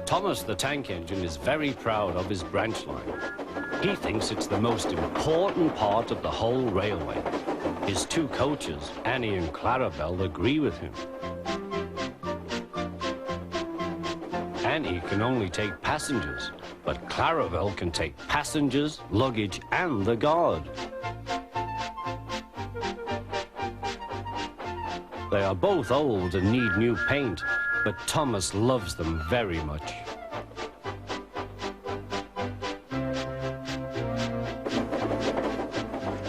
Thomas the tank engine is very proud of his branch line. He thinks it's the most important part of the whole railway. His two coaches, Annie and Clarabelle, agree with him. Annie can only take passengers, but Clarabelle can take passengers, luggage, and the guard. They are both old and need new paint, but Thomas loves them very much.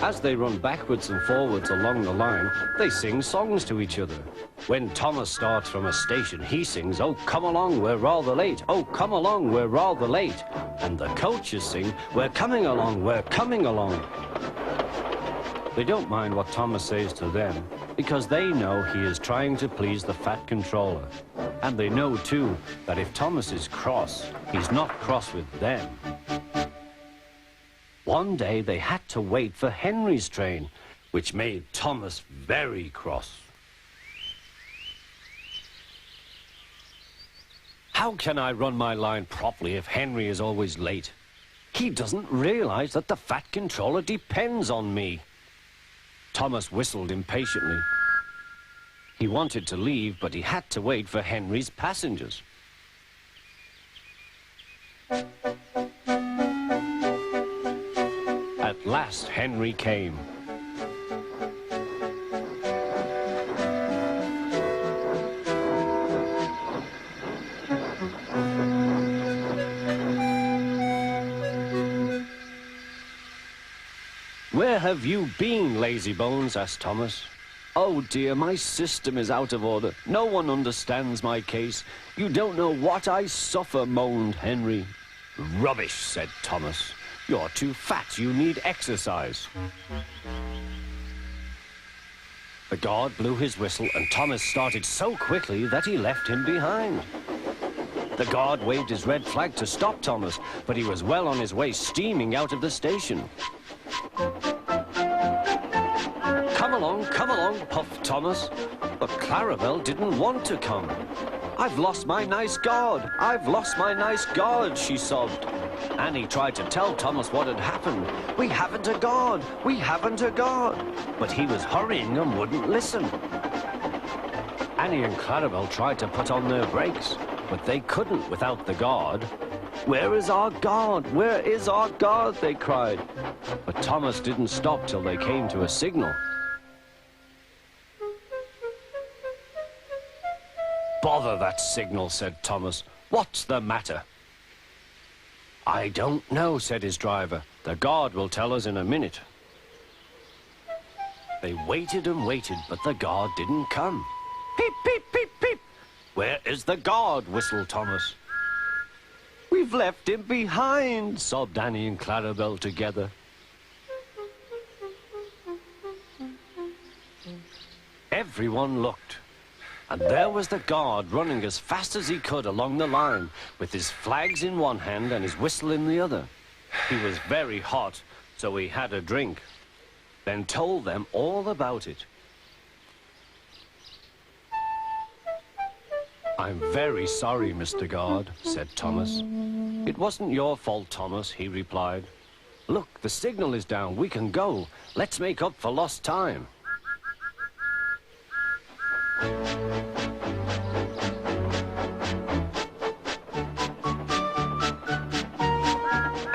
As they run backwards and forwards along the line, they sing songs to each other. When Thomas starts from a station, he sings, "Oh, come along, we're rather late. Oh, come along, we're rather late." And the coaches sing, "We're coming along, we're coming along." They don't mind what Thomas says to them, because they know he is trying to please the fat controller. And they know, too, that if Thomas is cross, he's not cross with them. One day they had to wait for Henry's train, which made Thomas very cross. How can I run my line properly if Henry is always late? He doesn't realize that the fat controller depends on me. Thomas whistled impatiently. He wanted to leave, but he had to wait for Henry's passengers. At last, Henry came. "Where have you been, lazybones?" asked Thomas. "Oh dear, my system is out of order. No one understands my case. You don't know what I suffer," moaned Henry. "Rubbish," said Thomas. "You're too fat. You need exercise." The guard blew his whistle, and Thomas started so quickly that he left him behind. The guard waved his red flag to stop Thomas, but he was well on his way, steaming out of the station. Come along, puffed Thomas. But Clarabelle didn't want to come. "I've lost my nice guard. I've lost my nice guard," she sobbed. Annie tried to tell Thomas what had happened. "We haven't a guard. We haven't a guard." But he was hurrying and wouldn't listen. Annie and Clarabelle tried to put on their brakes, but they couldn't without the guard. "Where is our guard? Where is our guard?" they cried. But Thomas didn't stop till they came to a signal. "Bother that signal," said Thomas. "What's the matter?" "I don't know," said his driver. "The guard will tell us in a minute." They waited and waited, but the guard didn't come. "Peep, peep, peep, peep." "Where is the guard?" whistled Thomas. "We've left him behind," sobbed Annie and Clarabelle together. Everyone looked, and there was the guard running as fast as he could along the line, with his flags in one hand and his whistle in the other. He was very hot, so he had a drink, then told them all about it. "I'm very sorry, Mr. Guard," said Thomas. "It wasn't your fault, Thomas," he replied. "Look, the signal is down. We can go. Let's make up for lost time."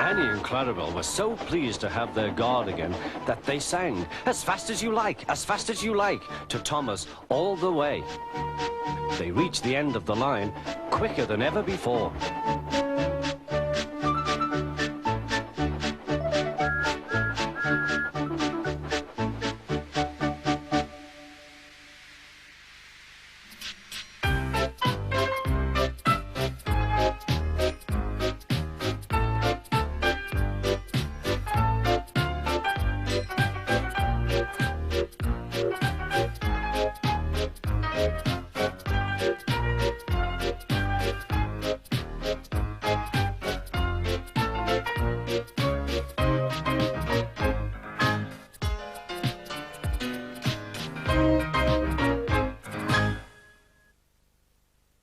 Annie and Clarabelle were so pleased to have their guard again that they sang, "As fast as you like, as fast as you like," to Thomas all the way. They reached the end of the line quicker than ever before.